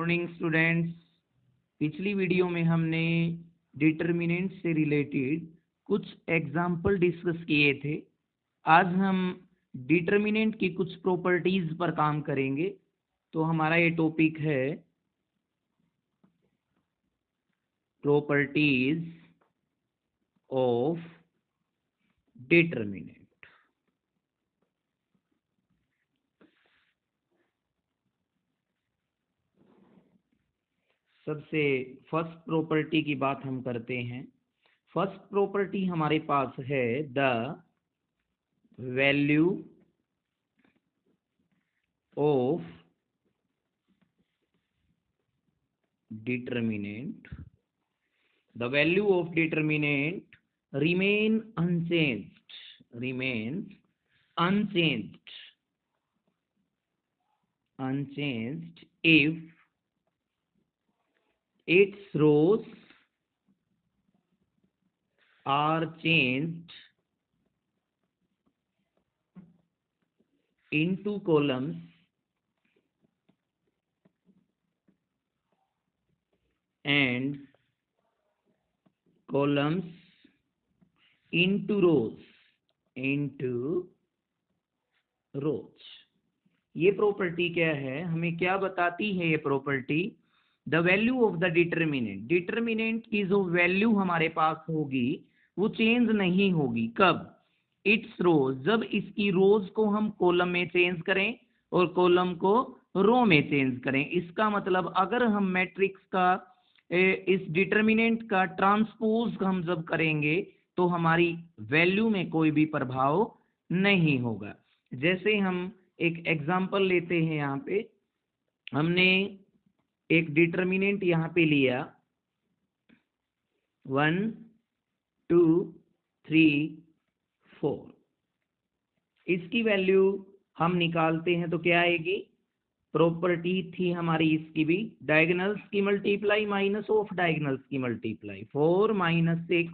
Morning students. पिछली video में हमने डिटर्मिनेंट से रिलेटेड कुछ एग्जाम्पल डिस्कस किए थे। आज हम डिटर्मिनेंट की कुछ प्रॉपर्टीज पर काम करेंगे। तो हमारा ये टॉपिक है प्रॉपर्टीज ऑफ डिटर्मिनेंट। सबसे फर्स्ट प्रॉपर्टी की बात हम करते हैं। फर्स्ट प्रॉपर्टी हमारे पास है the value of determinant. The value of determinant remains unchanged if its rows are changed into columns and columns into rows ये प्रॉपर्टी क्या है, हमें क्या बताती है ये property? The value of the determinant की जो वैल्यू हमारे पास होगी वो चेंज नहीं होगी। कब? इट्स रोज, जब इसकी रोज को हम कॉलम में चेंज करें और कॉलम को रो में चेंज करें। इसका मतलब अगर हम मैट्रिक्स का इस डिटर्मिनेंट का ट्रांसपोज हम जब करेंगे तो हमारी वैल्यू में कोई भी प्रभाव नहीं होगा। जैसे हम एक एग्जांपल लेते हैं। यहाँ पे हमने एक डिटर्मिनेंट यहाँ पे लिया 1 2 3 4। इसकी वैल्यू हम निकालते हैं तो क्या आएगी? प्रॉपर्टी थी हमारी इसकी भी, डायगोनल्स की मल्टीप्लाई माइनस ऑफ डायगोनल्स की मल्टीप्लाई, 4 - 6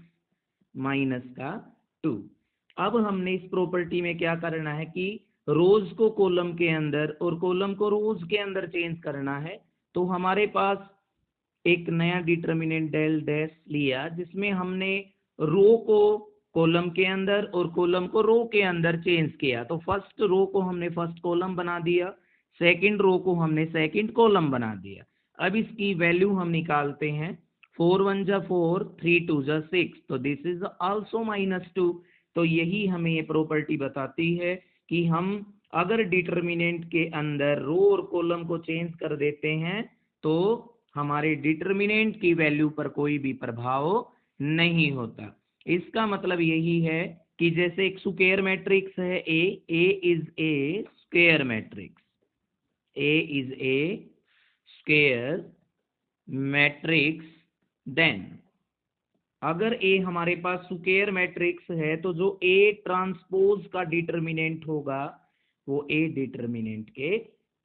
माइनस का 2। अब हमने इस प्रॉपर्टी में क्या करना है कि रोज को कॉलम के अंदर और कॉलम को रोज के अंदर चेंज करना है। तो हमारे पास एक नया डिटर्मिनेंट डेल डैश लिया जिसमें हमने रो को कॉलम के अंदर और कॉलम को रो के अंदर चेंज किया। तो फर्स्ट रो को हमने फर्स्ट कॉलम बना दिया, सेकंड रो को हमने सेकंड कॉलम बना दिया। अब इसकी वैल्यू हम निकालते हैं। 4 × 1 = 4, 3 × 2 = 6, तो दिस इज आल्सो -2। तो यही हमें ये प्रॉपर्टी बताती है कि हम अगर डिटर्मिनेंट के अंदर रो और कॉलम को चेंज कर देते हैं तो हमारे डिटर्मिनेंट की वैल्यू पर कोई भी प्रभाव नहीं होता। इसका मतलब यही है कि जैसे एक स्क्वायर मैट्रिक्स है A is a square matrix, A is a square matrix. Then अगर ए हमारे पास स्क्वायर मैट्रिक्स है तो जो ए ट्रांसपोज का डिटर्मिनेंट होगा वो ए डिटर्मिनेंट के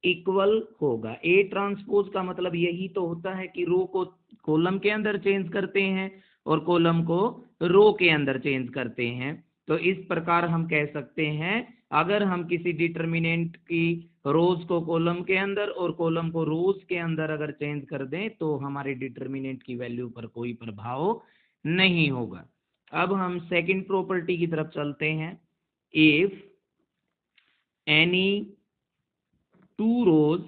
इक्वल होगा। ए ट्रांसपोज का मतलब यही तो होता है कि रो को कॉलम के अंदर चेंज करते हैं और कॉलम को रो के अंदर चेंज करते हैं। तो इस प्रकार हम कह सकते हैं अगर हम किसी डिटर्मिनेंट की रोज को कॉलम के अंदर और कॉलम को रोज के अंदर अगर चेंज कर दें तो हमारे डिटर्मिनेंट की वैल्यू पर कोई प्रभाव नहीं होगा। अब हम सेकंड प्रॉपर्टी की तरफ चलते हैं। If any two rows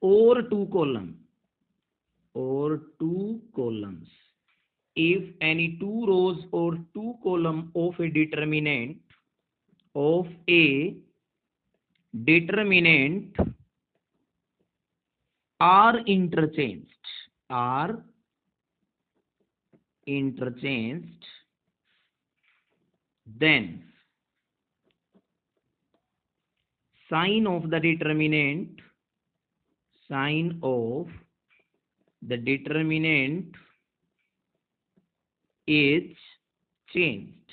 or two columns, if any two rows or two column of a determinant are interchanged, then sign of the determinant is changed।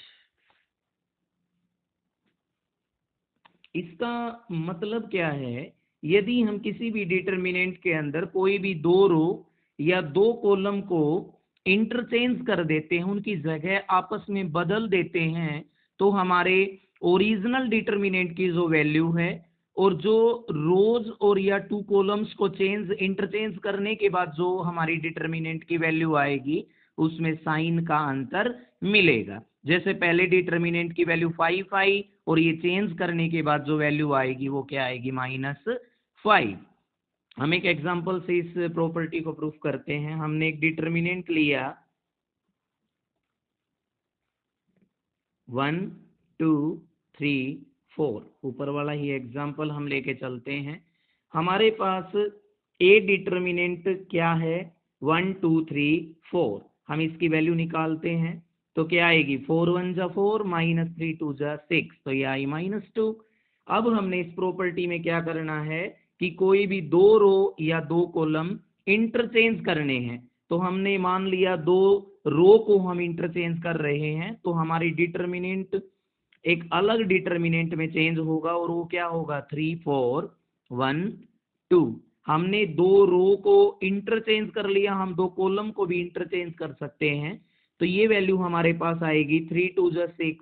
इसका मतलब क्या है? यदि हम किसी भी डिटर्मिनेंट के अंदर कोई भी दो रो या दो कॉलम को इंटरचेंज कर देते हैं, उनकी जगह आपस में बदल देते हैं, तो हमारे ओरिजिनल डिटर्मिनेंट की जो वैल्यू है और जो रोज और या टू कॉलम्स को इंटरचेंज करने के बाद जो हमारी डिटर्मिनेंट की वैल्यू आएगी उसमें साइन का अंतर मिलेगा। जैसे पहले डिटर्मिनेंट की वैल्यू 5 आई और ये चेंज करने के बाद जो वैल्यू आएगी वो क्या आएगी, -5। हम एक एग्जांपल से इस प्रॉपर्टी को प्रूफ करते हैं। हमने एक डिटर्मिनेंट लिया 1 2 3 4, ऊपर वाला ही एग्जांपल हम लेके चलते हैं। हमारे पास ए डिटर्मिनेंट क्या है, 1 2 3 4। हम इसकी वैल्यू निकालते हैं तो क्या आएगी, 4 1 जा 4 -3 2 जा 6, तो ये आई -2। अब हमने इस प्रॉपर्टी में क्या करना है कि कोई भी दो रो या दो कॉलम इंटरचेंज करने हैं। तो हमने मान लिया दो रो को हम इंटरचेंज कर रहे हैं तो हमारी डिटर्मिनेंट एक अलग डिटर्मिनेंट में चेंज होगा और वो क्या होगा, 3 4 1 2। हमने दो रो को इंटरचेंज कर लिया, हम दो कॉलम को भी इंटरचेंज कर सकते हैं। तो ये वैल्यू हमारे पास आएगी 3 2 जा 6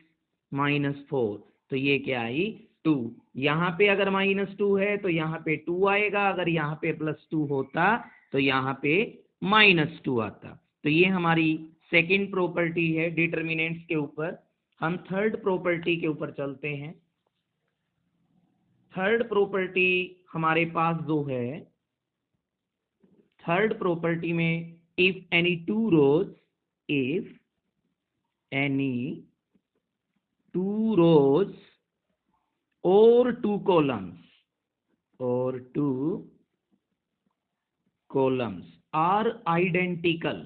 -4, तो ये क्या आई 2। यहाँ पे अगर -2 है तो यहाँ पे 2 आएगा, अगर यहाँ पे +2 होता तो यहाँ पे -2 आता। तो ये हमारी सेकंड प्रॉपर्टी है डिटर्मिनेंट्स के ऊपर। हम थर्ड प्रॉपर्टी के ऊपर चलते हैं। थर्ड प्रॉपर्टी हमारे पास जो है, थर्ड प्रॉपर्टी में if any two rows, if any two rows और two columns are identical,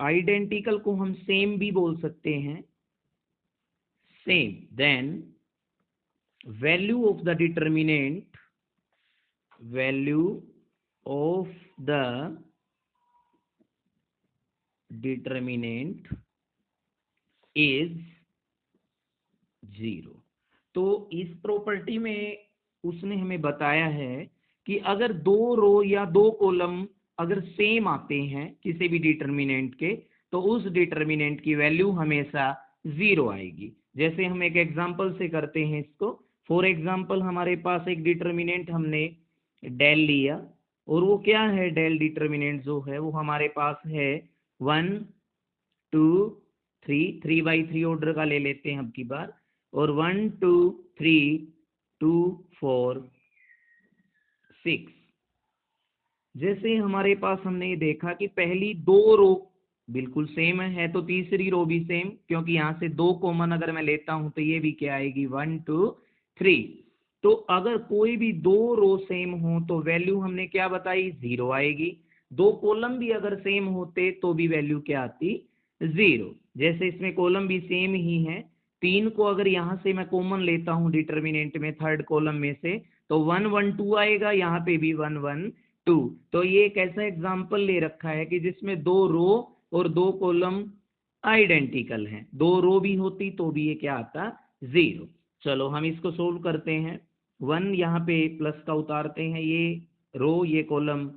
identical को हम सेम भी बोल सकते हैं, same, then value of the determinant, value of the determinant is 0। तो इस प्रॉपर्टी में उसने हमें बताया है कि अगर दो रो या दो कॉलम अगर सेम आते हैं किसी भी डिटर्मिनेंट के, तो उस डिटर्मिनेंट की वैल्यू हमेशा 0 आएगी। जैसे हम एक एग्जांपल से करते हैं इसको। फॉर एग्जांपल हमारे पास एक डिटर्मिनेंट हमने डेल लिया और वो क्या है, डेल डिटर्मिनेंट जो है वो हमारे पास है 1 2 3, 3/3 ऑर्डर का ले लेते हैं अब की बार, और 1 2 3 2 4 6। जैसे हमारे पास हमने ये देखा कि पहली दो रो बिल्कुल सेम है तो तीसरी रो भी सेम, क्योंकि यहाँ से दो कॉमन अगर मैं लेता हूं तो ये भी क्या आएगी 1 2 3। तो अगर कोई भी दो रो सेम हो तो वैल्यू हमने क्या बताई, 0 आएगी। दो कॉलम भी अगर सेम होते तो भी वैल्यू क्या आती, 0। जैसे इसमें कॉलम भी सेम ही है, 3 को अगर यहाँ से मैं कॉमन लेता हूँ डिटर्मिनेंट में थर्ड कॉलम में से, तो 1 1 2 आएगा, यहाँ पे भी 1 1 2। तो ये एक ऐसा एग्जाम्पल ले रखा है कि जिसमें दो रो और दो कॉलम आइडेंटिकल हैं, दो रो भी होती तो भी ये क्या आता, 0। चलो हम इसको सोल्व करते हैं। 1 यहाँ पे प्लस का उतारते हैं, ये रो ये कॉलम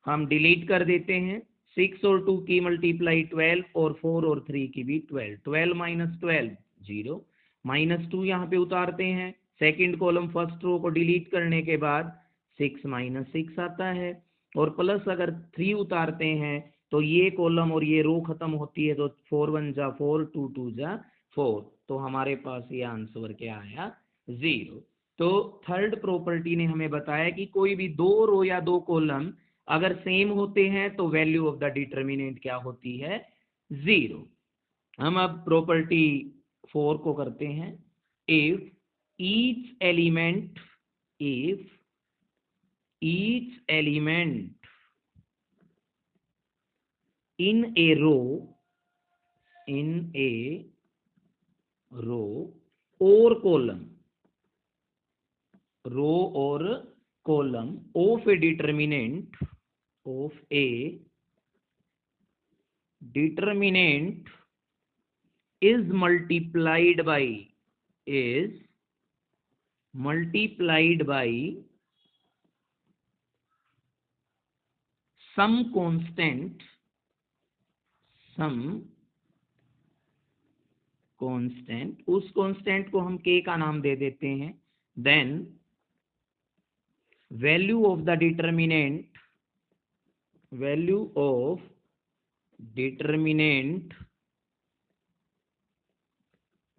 हम डिलीट कर देते हैं। 6 और 2 की मल्टीप्लाई 12 और 4 और 3 की भी 12, 12 -12 0, -2 यहाँ पे उतारते हैं। सेकंड कॉलम फर्स्ट रो को डिलीट करने के बाद 6 -6 आता है, और प्लस अगर 3 उतारते हैं तो ये कॉलम और ये रो खत्म होती है तो 4 1 जा 4 2 2 जा 4, तो हमारे पास ये आंसर क्या आया, 0। तो थर्ड प्रॉपर्टी ने हमें बताया कि कोई भी दो रो या दो कॉलम अगर सेम होते हैं तो वैल्यू ऑफ द डिटर्मिनेंट क्या होती है, 0। हम अब प्रॉपर्टी 4 को करते हैं। If each element, if each element in a row or column, row or column of a determinant is multiplied by some constant constant, उस कांस्टेंट को हम k का नाम दे देते हैं, then value of the determinant, value of determinant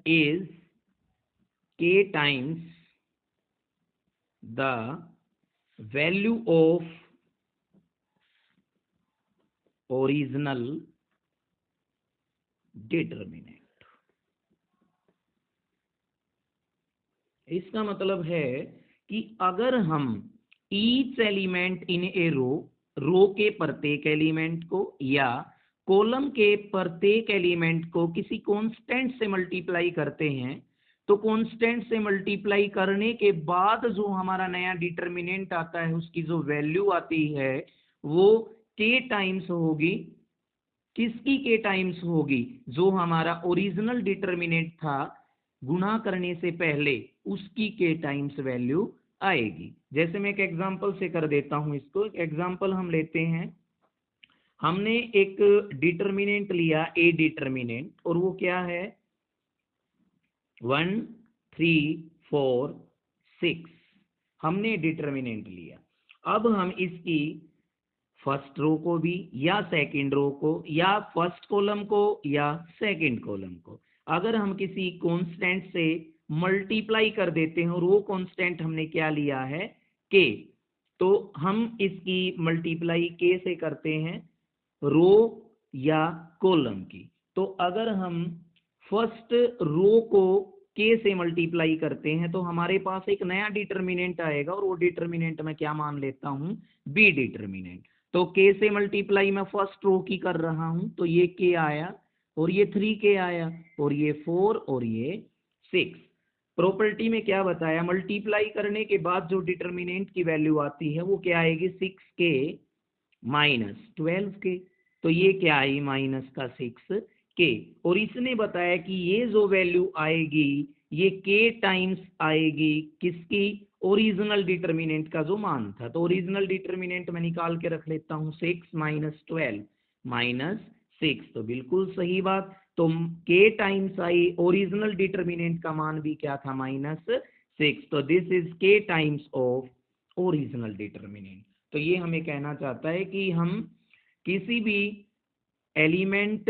is k times the value of original determinant। इसका मतलब है कि अगर हम ईच एलिमेंट इन ए रो के प्रत्येक एलिमेंट को या कॉलम के प्रत्येक एलिमेंट को किसी कांस्टेंट से मल्टीप्लाई करते हैं, तो कांस्टेंट से मल्टीप्लाई करने के बाद जो हमारा नया डिटर्मिनेंट आता है, उसकी जो वैल्यू आती है वो k टाइम्स होगी। किसकी k टाइम्स होगी? जो हमारा ओरिजिनल डिटर्मिनेंट था गुणा करने से पहले, उसकी k टाइम्स वैल्यू आएगी। जैसे मैं एक एग्जांपल से कर देता हूं इसको। एग्जांपल हम लेते हैं, हमने एक डिटर्मिनेंट लिया ए डिटर्मिनेंट, और वो क्या है 1 3 4 6, हमने डिटर्मिनेंट लिया। अब हम इसकी फर्स्ट रो को भी या सेकंड रो को या फर्स्ट कॉलम को या सेकंड कॉलम को अगर हम किसी कांस्टेंट से मल्टीप्लाई कर देते हैं, और वो कांस्टेंट हमने क्या लिया है k, तो हम इसकी मल्टीप्लाई k से करते हैं रो या कॉलम की। तो अगर हम फर्स्ट रो को k से मल्टीप्लाई करते हैं तो हमारे पास एक नया डिटर्मिनेंट आएगा, और वो डिटर्मिनेंट मैं क्या मान लेता हूं b डिटर्मिनेंट। तो k से मल्टीप्लाई मैं फर्स्ट रो की कर रहा हूं, तो ये k आया और ये 3k आया और ये 4 और ये 6। प्रॉपर्टी में क्या बताया, मल्टीप्लाई करने के बाद जो डिटर्मिनेंट की वैल्यू आती है वो क्या आएगी 6k माइनस 12k। तो ये क्या आई माइनस का 6k, और इसने बताया कि ये जो वैल्यू आएगी ये k टाइम्स आएगी किसकी, ओरिजिनल डिटर्मिनेंट का जो मान था। तो ओरिजिनल डिटर्मिनेंट मैं निकाल के रख लेता हूँ 6 माइनस 12 माइनस 6, तो बिल्कुल सही बात। तो k times I, original determinant का मान भी क्या था -6, तो this is k times of original determinant. तो ये हमें कहना चाहता है कि हम किसी भी एलिमेंट,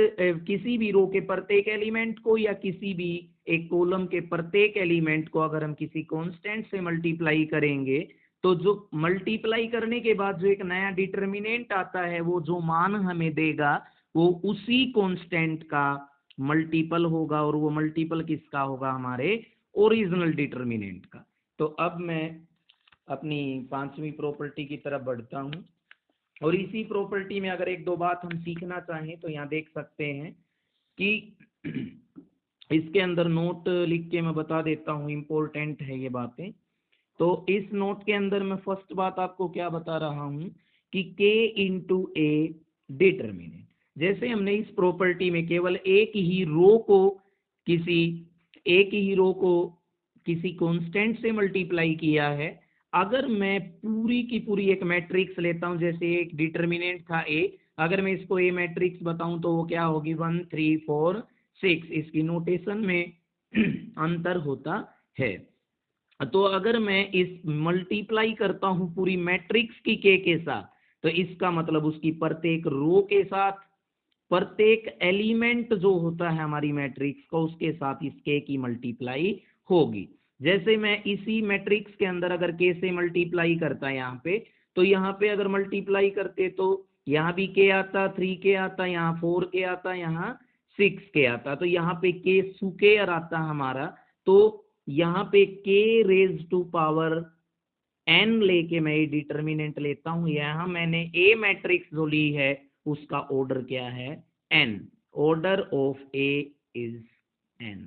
किसी भी रो के प्रत्येक एलिमेंट को या किसी भी एक कॉलम के प्रत्येक एलिमेंट को अगर हम किसी कांस्टेंट से मल्टीप्लाई करेंगे, तो जो मल्टीप्लाई करने के बाद जो एक नया डिटर्मिनेंट आता है वो जो मान हमें देगा वो उसी कांस्टेंट का मल्टीपल होगा, और वो मल्टीपल किसका होगा, हमारे ओरिजिनल डिटर्मिनेंट का। तो अब मैं अपनी 5वीं प्रॉपर्टी की तरफ बढ़ता हूँ, और इसी प्रॉपर्टी में अगर एक दो बात हम सीखना चाहें तो यहाँ देख सकते हैं कि इसके अंदर नोट लिख के मैं बता देता हूँ, इम्पोर्टेंट है ये बातें। तो इस नोट के अंदर मैं फर्स्ट बात आपको क्या बता रहा हूँ कि k इंटू ए डिटर्मिनेंट। जैसे हमने इस प्रॉपर्टी में केवल एक ही रो को किसी कांस्टेंट से मल्टीप्लाई किया है, अगर मैं पूरी की पूरी एक मैट्रिक्स लेता हूं, जैसे एक डिटर्मिनेंट था a, अगर मैं इसको a मैट्रिक्स बताऊं तो वो क्या होगी 1 3 4 6, इसकी नोटेशन में अंतर होता है। तो अगर मैं इस मल्टीप्लाई करता हूं पूरी मैट्रिक्स की k के साथ, तो इसका मतलब उसकी प्रत्येक रो के साथ, प्रत्येक एलिमेंट जो होता है हमारी मैट्रिक्स का, उसके साथ इस k की मल्टीप्लाई होगी। जैसे मैं इसी मैट्रिक्स के अंदर अगर k से मल्टीप्लाई करता यहाँ पे, तो यहाँ पे अगर मल्टीप्लाई करते तो यहाँ भी k आता, 3k आता, यहाँ 4k आता, यहाँ 6k आता, तो यहाँ पे k स्क्वायर आता हमारा। तो यहाँ पे k raise to power n लेके मैं ये डिटर्मिनेंट लेता हूँ। यहाँ मैंने a मैट्रिक्स जो ली है उसका ऑर्डर क्या है n, order of a is n।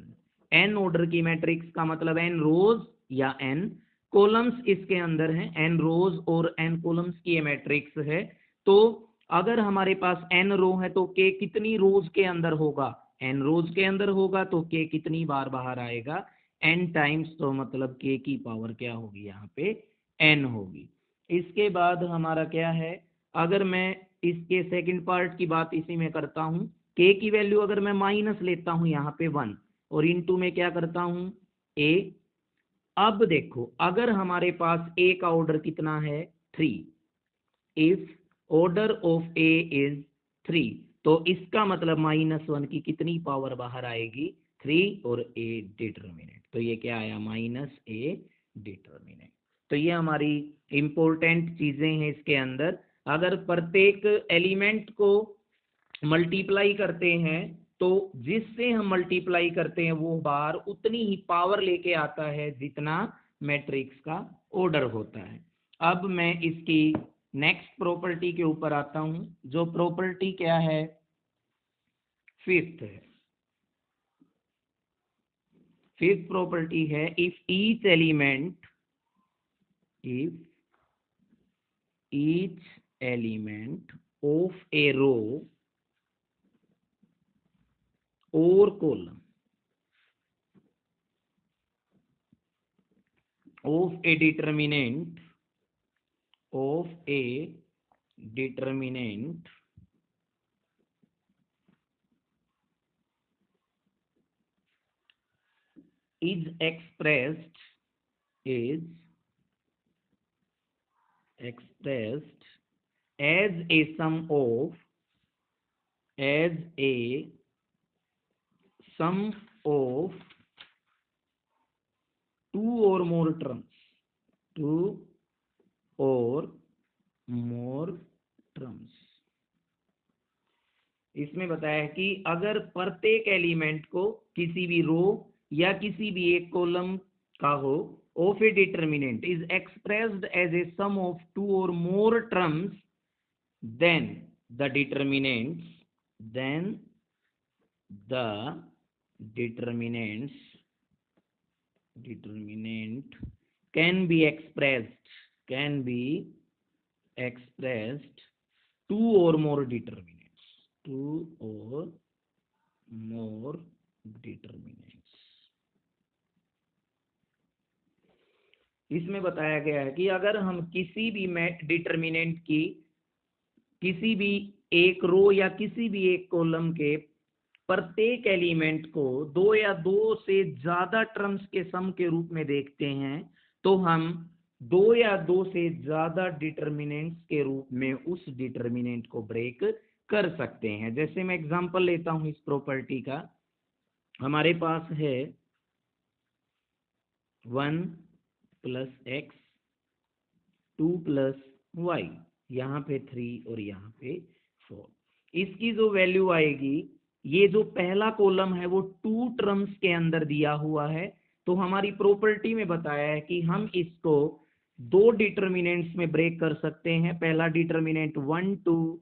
n order की मैट्रिक्स का मतलब n रोज या n कॉलम्स इसके अंदर हैं, n रोज और n कॉलम्स की ये मैट्रिक्स है। तो अगर हमारे पास n रो है तो k कितनी रोज के अंदर होगा, n रोज के अंदर होगा, तो k कितनी बार बाहर आएगा n टाइम्स, तो मतलब k की पावर क्या होगी यहाँ पे n होगी। इसके बाद हमारा क्या है, अगर मैं इसके सेकंड पार्ट की बात इसी में करता हूँ, k की वैल्यू अगर मैं माइनस लेता हूँ यहाँ पे 1, और इनटू में क्या करता हूं ए। अब देखो अगर हमारे पास ए का ऑर्डर कितना है 3, if order of A is 3, तो इसका मतलब -1 की कितनी पावर बाहर आएगी 3 और ए डिटर्मिनेंट। तो ये क्या आया -a डिटर्मिनेंट। तो ये हमारी इंपॉर्टेंट चीजें हैं इसके अंदर। अगर प्रत्येक एलिमेंट को मल्टीप्लाई करते हैं तो जिससे हम मल्टीप्लाई करते हैं वो बार उतनी ही पावर लेके आता है जितना मैट्रिक्स का ऑर्डर होता है। अब मैं इसकी नेक्स्ट प्रॉपर्टी के ऊपर आता हूं, जो प्रॉपर्टी क्या है, फिफ्थ है। फिफ्थ प्रॉपर्टी है if each element of a row or column of a determinant is expressed as a sum of two or more terms। इसमें बताया है कि अगर प्रत्येक एलिमेंट को किसी भी रो या किसी भी एक कॉलम का हो of a determinant is expressed as a sum of two और more terms, then the determinant can be expressed two or more determinants। इसमें बताया गया है कि अगर हम किसी भी डिटर्मिनेंट की किसी भी एक रो या किसी भी एक कॉलम के प्रत्येक एलिमेंट को दो या दो से ज्यादा टर्म्स के सम के रूप में देखते हैं तो हम दो या दो से ज्यादा डिटर्मिनेंट्स के रूप में उस डिटर्मिनेंट को ब्रेक कर सकते हैं। जैसे मैं एग्जांपल लेता हूं इस प्रॉपर्टी का, हमारे पास है 1 + x 2 + y, यहाँ पे 3 और यहाँ पे 4। इसकी जो वैल्यू आएगी, ये जो पहला कॉलम है वो 2 टर्म्स के अंदर दिया हुआ है, तो हमारी प्रॉपर्टी में बताया है कि हम इसको दो डिटर्मिनेंट्स में ब्रेक कर सकते हैं। पहला डिटर्मिनेंट 1 2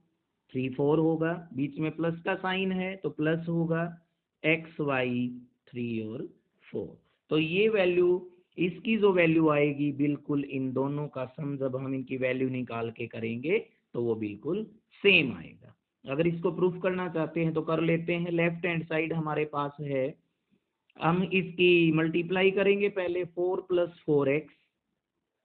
3 4 होगा, बीच में प्लस का साइन है तो प्लस होगा x y 3 और 4। तो ये वैल्यू, इसकी जो वैल्यू आएगी बिल्कुल इन दोनों का सम जब हम इनकी वैल्यू निकाल के करेंगे तो वो बिल्कुल सेम आएगा। अगर इसको प्रूफ करना चाहते हैं तो कर लेते हैं। लेफ्ट हैंड साइड हमारे पास है, हम इसकी मल्टीप्लाई करेंगे पहले 4 + 4x,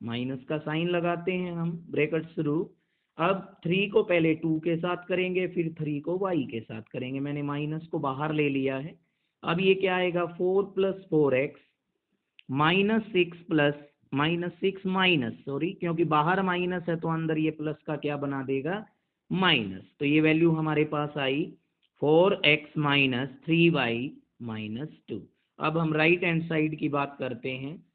माइनस का साइन लगाते हैं हम, ब्रैकेट शुरू। अब 3 को पहले 2 के साथ करेंगे, फिर 3 को y के साथ करेंगे, मैंने माइनस को बाहर ले लिया है। अब ये क्या आएगा 4 + 4x -6 क्योंकि बाहर माइनस है तो अंदर ये प्लस का क्या बना देगा माइनस। तो ये वैल्यू हमारे पास आई 4x - 3y - 2। अब हम राइट हैंड साइड की बात करते हैं।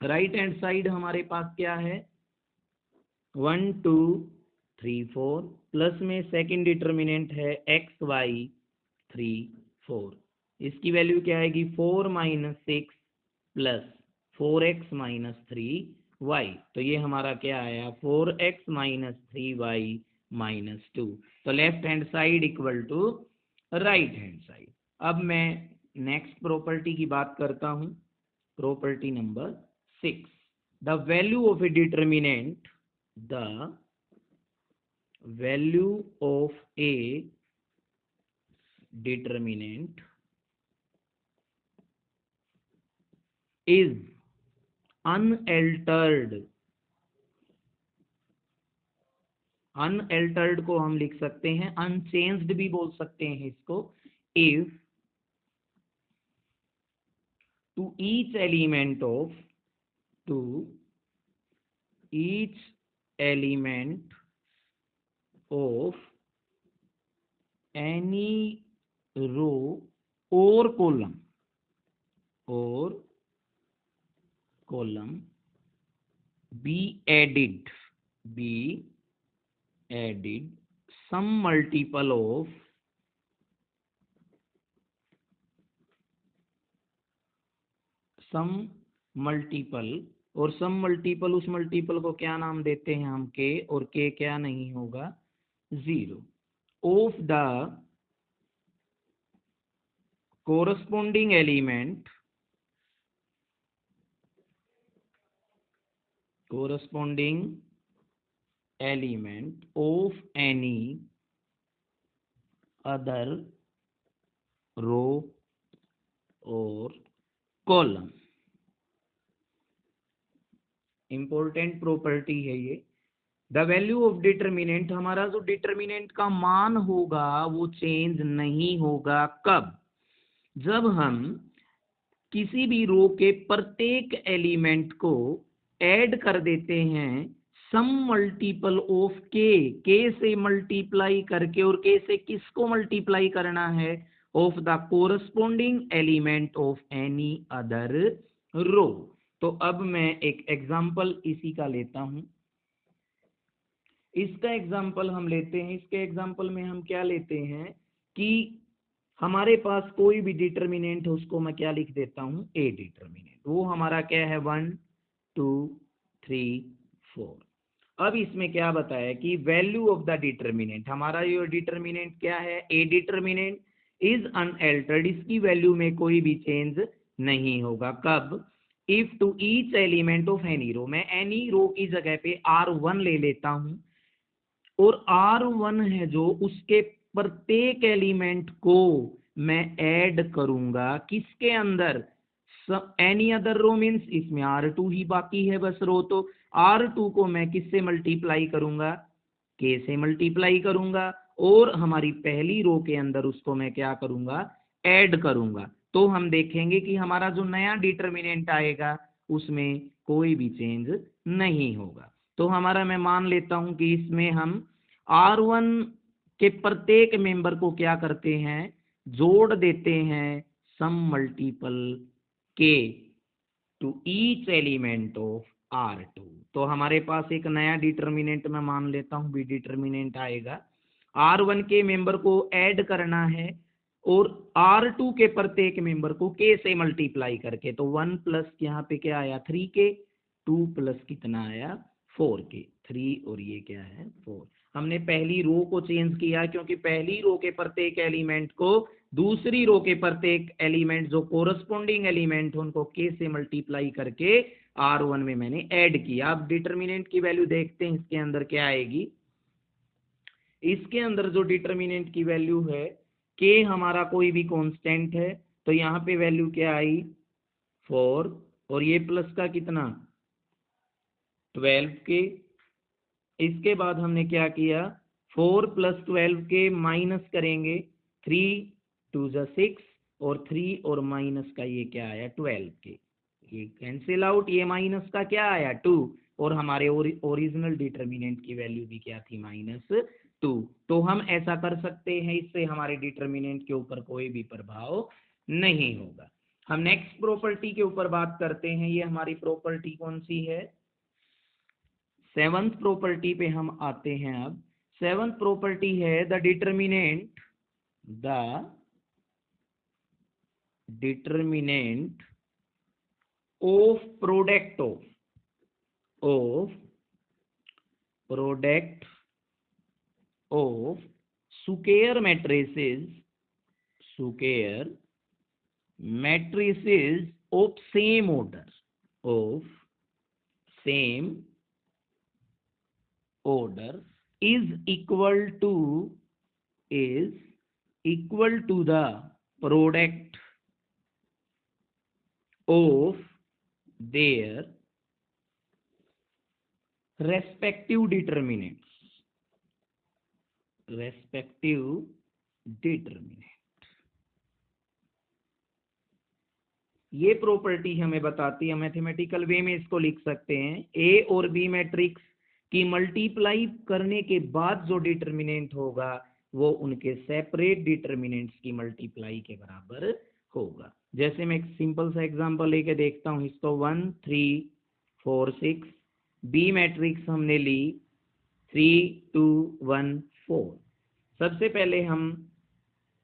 राइट हैंड साइड हमारे पास क्या है 1 2 3 4, प्लस में सेकंड डिटर्मिनेंट है x y 3 4। इसकी वैल्यू क्या आएगी 4 - 6 + 4x - 3y। तो ये हमारा क्या आया 4x - 3y - 2। तो left hand side equal to right hand side. अब मैं नेक्स्ट प्रॉपर्टी की बात करता हूं, property number 6। The value of a determinant, the value of a determinant is unaltered। Unaltered को हम लिख सकते हैं, अनचेंज्ड भी बोल सकते हैं इसको। If to each element of to each element of any row or column be added some multiple of और सम मल्टीपल, उस मल्टीपल को क्या नाम देते हैं हम के, और के क्या नहीं होगा 0 of the corresponding element of any other row or column। Important property है ये। द वैल्यू ऑफ डिटर्मिनेंट, हमारा जो डिटर्मिनेंट का मान होगा वो चेंज नहीं होगा। कब? जब हम किसी भी रो के प्रत्येक एलिमेंट को ऐड कर देते हैं सम मल्टीपल ऑफ के से मल्टीप्लाई करके, और के से किसको मल्टीप्लाई करना है? Of the corresponding element of any other row. तो अब मैं एक एग्जांपल इसी का लेता हूं। इसका एग्जांपल हम लेते हैं। इसके एग्जांपल में हम क्या लेते हैं कि हमारे पास कोई भी डिटर्मिनेंट है, उसको मैं क्या लिख देता हूं? ए डिटर्मिनेंट। वो हमारा क्या है? 1 2 3 4। अब इसमें क्या बताया कि वैल्यू ऑफ द डिटर्मिनेंट, हमारा ये डिटर्मिनेंट क्या है? ए डिटर्मिनेंट इज अनएल्टर्ड, इसकी वैल्यू में कोई भी चेंज नहीं होगा। कब? If to each element of any row, मैं एनी रो की जगह पे R1 ले लेता हूं, और R1 है जो, उसके प्रत्येक एलिमेंट को मैं ऐड करूंगा किसके अंदर? एनी अदर रो मीन्स इसमें R2 ही बाकी है बस रो, तो R2 को मैं किससे मल्टीप्लाई करूंगा? के से मल्टीप्लाई करूंगा, और हमारी पहली रो के अंदर उसको मैं क्या करूंगा? ऐड करूंगा। तो हम देखेंगे कि हमारा जो नया डिटर्मिनेंट आएगा उसमें कोई भी चेंज नहीं होगा। तो हमारा, मैं मान लेता हूं कि इसमें हम R1 के प्रत्येक मेंबर को क्या करते हैं? जोड़ देते हैं सम मल्टीपल के to each element of R2। तो हमारे पास एक नया डिटर्मिनेंट मैं मान लेता हूं बी डिटर्मिनेंट आएगा। R1 के मेंबर को ऐड करना है, और R2 के प्रत्येक मेंबर को के से मल्टीप्लाई करके। तो 1 प्लस यहाँ पे क्या आया? 3k, 2 प्लस कितना आया? 4k, 3 और ये क्या है? 4। हमने पहली रो को चेंज किया, क्योंकि पहली रो के प्रत्येक एलिमेंट को दूसरी रो के प्रत्येक एलिमेंट जो कोरस्पोंडिंग एलिमेंट उनको के से मल्टीप्लाई करके R1 में मैंने ऐड किया। अब डिटर्मिनेंट की वैल्यू देखते हैं इसके अंदर क्या आएगी। इसके अंदर जो डिटर्मिनेंट की वैल्यू है, के हमारा कोई भी कांस्टेंट है, तो यहाँ पे वैल्यू क्या आई? 4, और ये प्लस का कितना? 12 के। इसके बाद हमने क्या किया? 4 प्लस 12 के माइनस करेंगे, 3 2 6, और 3 और माइनस का ये क्या आया? 12 के। ये कैंसिल आउट, ये माइनस का क्या आया? 2, और हमारे ओरिजिनल डिटर्मिनेंट की वैल्यू भी क्या थी? -2। तो हम ऐसा कर सकते हैं, इससे हमारे डिटर्मिनेंट के ऊपर कोई भी प्रभाव नहीं होगा। हम नेक्स्ट प्रॉपर्टी के ऊपर बात करते हैं। ये हमारी प्रॉपर्टी कौन सी है? 7th प्रॉपर्टी पे हम आते हैं। अब 7th प्रॉपर्टी है the determinant of product of square matrices of same order is equal to the product of their respective determinants। ये प्रॉपर्टी हमें बताती है, मैथमेटिकल वे में इसको लिख सकते हैं, ए और बी मैट्रिक्स की मल्टीप्लाई करने के बाद जो डिटर्मिनेंट होगा वो उनके सेपरेट डिटर्मिनेंट्स की मल्टीप्लाई के बराबर होगा। जैसे मैं एक सिंपल सा एग्जांपल लेके देखता हूँ इसको, 1 3 4 6, बी मैट्रिक्स हमने ली 3 2 1 4। सबसे पहले हम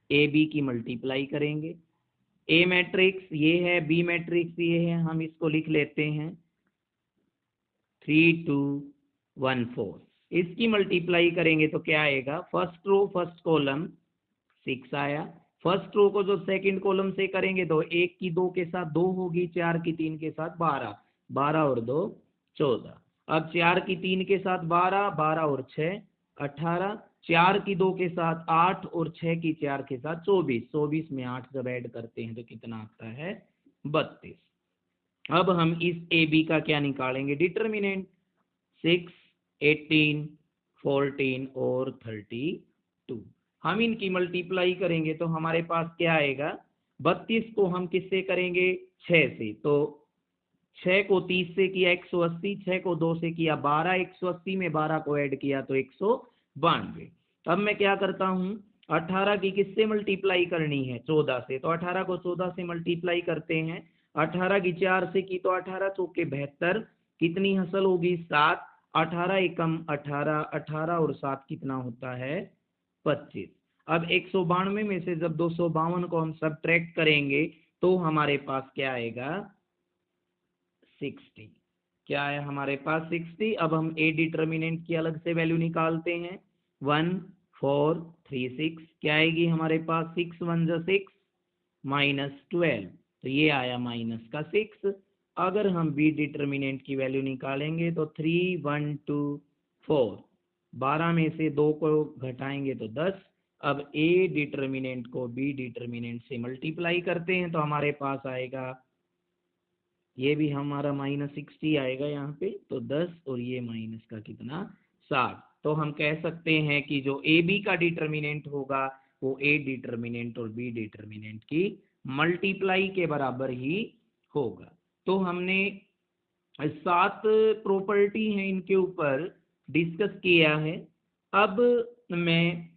ए बी की मल्टीप्लाई करेंगे, ए मैट्रिक्स ये है, बी मैट्रिक्स ये है, हम इसको लिख लेते हैं 3 2 1 4। इसकी मल्टीप्लाई करेंगे तो क्या आएगा, फर्स्ट रो फर्स्ट कॉलम 6 आया, फर्स्ट रो को जो सेकंड कॉलम से करेंगे तो 1 की 2 के साथ 2 होगी, 4 की 3 के साथ 12, 12 और 2 14। अब 4 की 3 के साथ 12, 12 और 6 18, 4 की 2 के साथ 8 और 6 की 4 के साथ 24, 24 में 8 जब ऐड करते हैं तो कितना आता है, 32। अब हम इस ए बी का क्या निकालेंगे, डिटर्मिनेंट, 6 18 14 और 32। हम इनकी मल्टीप्लाई करेंगे तो हमारे पास क्या आएगा, 32 को हम किससे करेंगे, 6 से, तो 6 को 30 से किया 180, 6 को 2 से किया 12, 180 में 12 को ऐड किया तो 192। अब मैं क्या करता हूँ, 18 की किससे मल्टीप्लाई करनी है, 14 से, तो 18 को 14 से मल्टीप्लाई करते हैं, 18 की 4 से की तो 18 चौके 72, कितनी हासिल होगी, 7, 18 एकम 18, 18 और 7 कितना होता है, 25। अब 192 में से जब 252 को हम सब्ट्रैक्ट करेंगे तो हमारे पास क्या आएगा, 60। क्या है हमारे पास, 60। अब हम ए डिटर्मिनेंट की अलग से वैल्यू निकालते हैं, 1 4 3 6, क्या आएगी हमारे पास, 6 1 जा 6 -12, तो ये आया माइनस का 6। अगर हम बी डिटर्मिनेंट की वैल्यू निकालेंगे तो 3 1 2 4, 12 में से 2 को घटाएंगे तो 10। अब ए डिटर्मिनेंट को बी डिटर्मिनेंट से मल्टीप्लाई करते हैं तो हमारे पास आएगा, ये भी हमारा -60 आएगा यहाँ पे, तो 10 और ये माइनस का कितना, 7। तो हम कह सकते हैं कि जो ए बी का डिटर्मिनेंट होगा वो ए डिटर्मिनेंट और बी डिटर्मिनेंट की मल्टीप्लाई के बराबर ही होगा। तो हमने 7 प्रॉपर्टी हैं इनके ऊपर डिस्कस किया है। अब मैं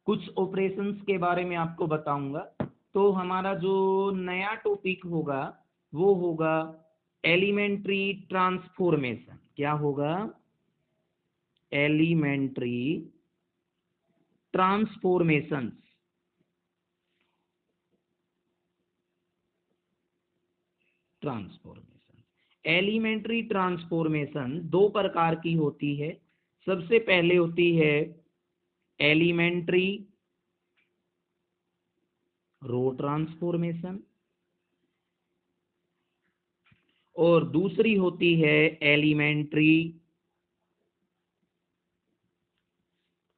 कुछ ऑपरेशंस के बारे में आपको बताऊंगा। तो हमारा जो नया टॉपिक होगा वो होगा एलिमेंट्री ट्रांसफॉर्मेशन। क्या होगा, एलिमेंट्री ट्रांसफॉर्मेशन। एलिमेंट्री ट्रांसफॉर्मेशन दो प्रकार की होती है। सबसे पहले होती है एलिमेंट्री रो ट्रांसफॉर्मेशन और दूसरी होती है elementary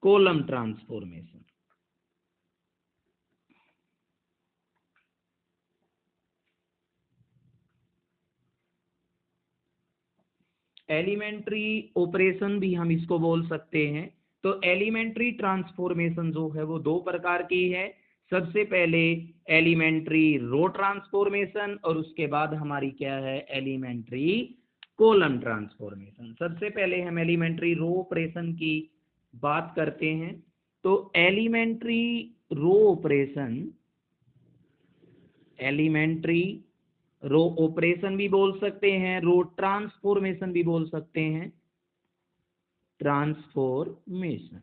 column transformation. Elementary operation भी हम इसको बोल सकते हैं। तो एलिमेंट्री ट्रांसफॉर्मेशन जो है वो दो प्रकार की है। सबसे पहले एलिमेंट्री रो ट्रांसफॉर्मेशन और उसके बाद हमारी क्या है, एलिमेंट्री कॉलम ट्रांसफॉर्मेशन। सबसे पहले हम एलिमेंट्री रो ऑपरेशन की बात करते हैं। तो elementary row operation, elementary row operation भी बोल सकते हैं, रो ट्रांसफॉर्मेशन भी बोल सकते हैं। ट्रांसफॉर्मेशन,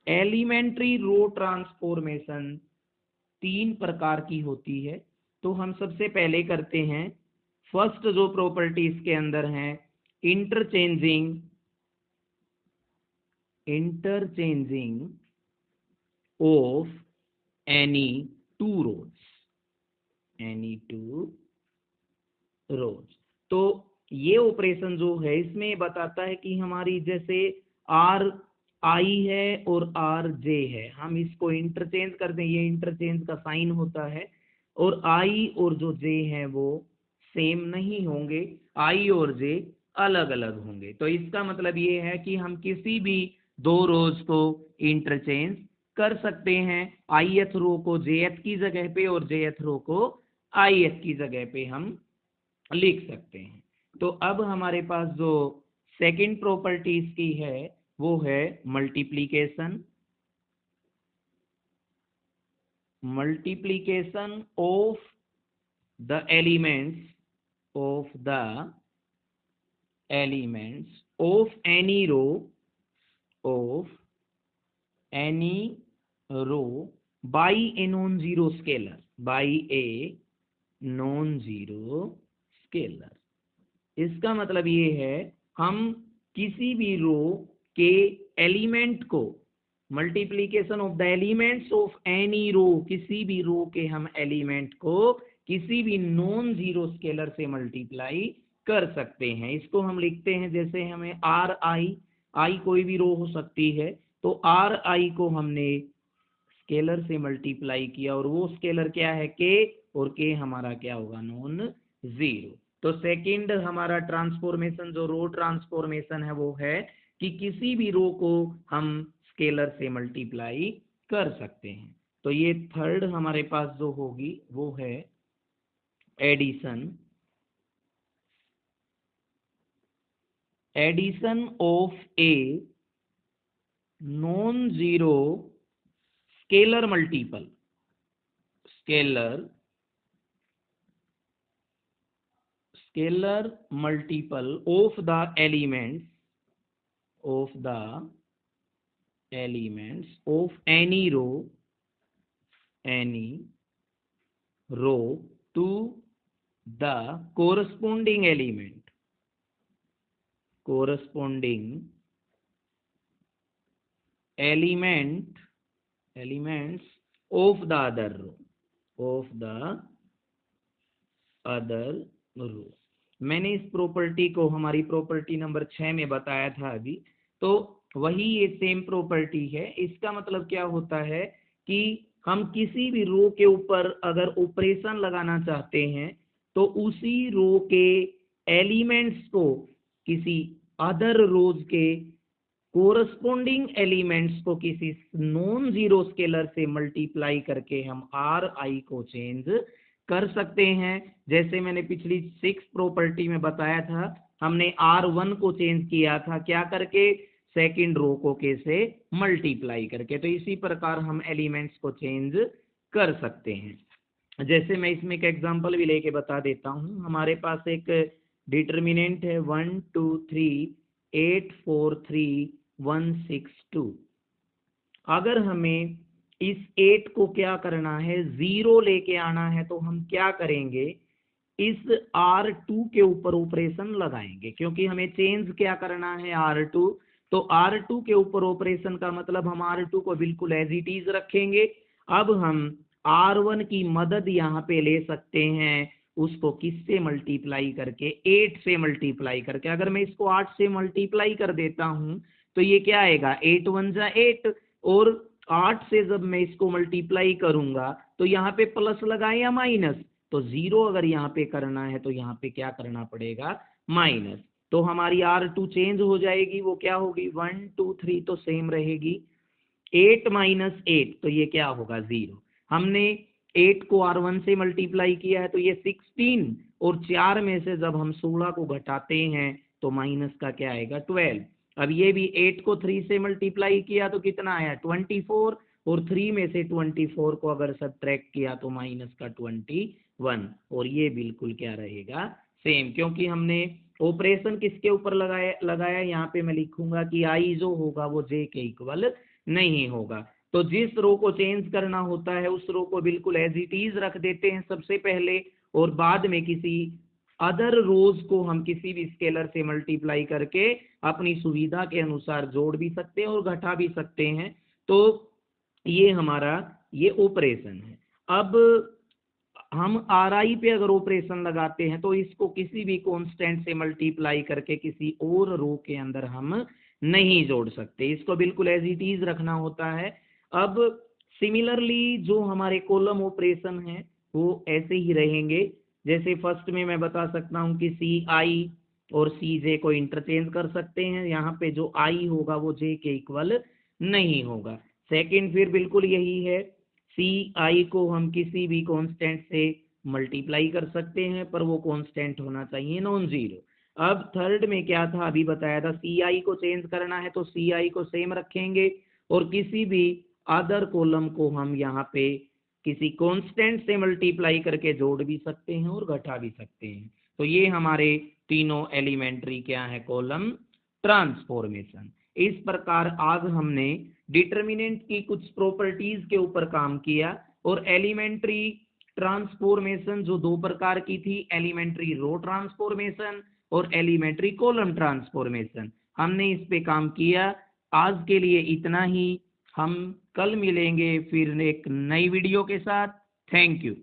एलिमेंट्री रो ट्रांसफॉर्मेशन 3 प्रकार की होती है। तो हम सबसे पहले करते हैं, फर्स्ट जो प्रॉपर्टी इसके अंदर है, इंटरचेंजिंग ऑफ एनी टू रोज। तो ये ऑपरेशन जो है इसमें ये बताता है कि हमारी जैसे आर आई है और आर जे है, हम इसको इंटरचेंज कर दें, ये इंटरचेंज का साइन होता है, और आई और जो जे है वो सेम नहीं होंगे, आई और जे अलग अलग होंगे। तो इसका मतलब ये है कि हम किसी भी दो रोज को इंटरचेंज कर सकते हैं, आईएथ रो को जेएथ की जगह पे और जेएथ रो को IS की जगह पे हम लिख सकते हैं। तो अब हमारे पास जो सेकंड प्रॉपर्टी इसकी है वो है multiplication of the elements of any row by a non zero scalar. इसका मतलब ये है हम किसी भी रो के एलिमेंट को multiplication of the elements of any row, किसी भी रो के हम एलिमेंट को किसी भी नॉन जीरो स्केलर से मल्टीप्लाई कर सकते हैं। इसको हम लिखते हैं जैसे हमें आई कोई भी रो हो सकती है, तो आई को हमने स्केलर से मल्टीप्लाई किया और वो स्केलर क्या है के, और के हमारा क्या होगा नॉन जीरो। तो सेकंड हमारा ट्रांसफॉर्मेशन जो रो ट्रांसफॉर्मेशन है वो है कि किसी भी रो को हम स्केलर से मल्टीप्लाई कर सकते हैं। तो ये थर्ड हमारे पास जो होगी वो है addition of a non zero scalar multiple of the elements of any row to the corresponding elements of the other row. मैंने इस प्रॉपर्टी को हमारी प्रॉपर्टी नंबर 6 में बताया था अभी, तो वही ये सेम प्रॉपर्टी है। इसका मतलब क्या होता है कि हम किसी भी रो के ऊपर अगर ऑपरेशन लगाना चाहते हैं तो उसी रो के एलिमेंट्स को किसी अदर रोज के कोरस्पोंडिंग एलिमेंट्स को किसी नॉन जीरो स्केलर से मल्टीप्लाई करके हम आई को चेंज कर सकते हैं। जैसे मैंने पिछली 6 प्रॉपर्टी में बताया था, हमने R1 को चेंज किया था क्या करके, सेकंड रो को के से मल्टीप्लाई करके। तो इसी प्रकार हम एलिमेंट्स को चेंज कर सकते हैं। जैसे मैं इसमें एक एग्जांपल भी लेके बता देता हूं। हमारे पास एक डिटर्मिनेंट है 1 2 3 8 4 3 1 6 2। अगर हमें इस 8 को क्या करना है, 0 लेके आना है, तो हम क्या करेंगे, इस R2 के ऊपर ऑपरेशन लगाएंगे, क्योंकि हमें चेंज क्या करना है R2। तो R2 के ऊपर ऑपरेशन का मतलब हम R2 को बिल्कुल एज इट इज रखेंगे। अब हम R1 की मदद यहाँ पे ले सकते हैं, उसको किससे मल्टीप्लाई करके, 8 से मल्टीप्लाई करके। अगर मैं इसको 8 से मल्टीप्लाई कर देता हूं तो ये क्या आएगा, 8 1 जा 8, और 8 से जब मैं इसको मल्टीप्लाई करूंगा तो यहाँ पे प्लस लगाए या माइनस, तो 0 अगर यहाँ पे करना है तो यहाँ पे क्या करना पड़ेगा, माइनस। तो हमारी R2 चेंज हो जाएगी, वो क्या होगी 1 2 3 तो सेम रहेगी, 8 माइनस 8 तो ये क्या होगा 0। हमने 8 को R1 से मल्टीप्लाई किया है तो ये 16, और 4 में से जब हम 16 को घटाते हैं तो माइनस का क्या आएगा 12। अब ये भी 8 को 3 से मल्टीप्लाई किया तो कितना आया 24, और 3 में से 24 को अगर सब्ट्रैक्ट किया तो माइनस का 21, और ये बिल्कुल क्या रहेगा सेम, क्योंकि हमने ऑपरेशन किसके ऊपर लगाया यहाँ पे मैं लिखूंगा कि आई जो होगा वो जे के इक्वल नहीं होगा। तो जिस रो को चेंज करना होता है उस रो को बिल्कुल एज इट इज रख देते हैं सबसे पहले, और बाद में किसी अदर रोज को हम किसी भी स्केलर से मल्टीप्लाई करके अपनी सुविधा के अनुसार जोड़ भी सकते हैं और घटा भी सकते हैं। तो ये हमारा ये ऑपरेशन है। अब हम RI पे अगर ऑपरेशन लगाते हैं तो इसको किसी भी कांस्टेंट से मल्टीप्लाई करके किसी और रो के अंदर हम नहीं जोड़ सकते, इसको बिल्कुल एज इट इज रखना होता है। अब सिमिलरली जो हमारे कॉलम ऑपरेशन है वो ऐसे ही रहेंगे। जैसे फर्स्ट में मैं बता सकता हूँ कि CI और CJ को इंटरचेंज कर सकते हैं, यहाँ पे जो I होगा वो J के इक्वल नहीं होगा। सेकंड फिर बिल्कुल यही है, CI को हम किसी भी कांस्टेंट से मल्टीप्लाई कर सकते हैं, पर वो कांस्टेंट होना चाहिए नॉन जीरो। अब थर्ड में क्या था, अभी बताया था, सी आई को चेंज करना है तो सी आई को सेम रखेंगे और किसी भी अदर कॉलम को हम यहाँ पे किसी कांस्टेंट से मल्टीप्लाई करके जोड़ भी सकते हैं और घटा भी सकते हैं। तो ये हमारे तीनों एलिमेंट्री क्या है, कॉलम ट्रांसफॉर्मेशन। इस प्रकार आज हमने डिटर्मिनेंट की कुछ प्रॉपर्टीज के ऊपर काम किया और एलिमेंट्री ट्रांसफॉर्मेशन जो दो प्रकार की थी, एलिमेंट्री रो ट्रांसफॉर्मेशन और एलिमेंट्री कॉलम ट्रांसफॉर्मेशन, हमने इस पे काम किया। आज के लिए इतना ही, हम कल मिलेंगे फिर एक नई वीडियो के साथ। Thank you.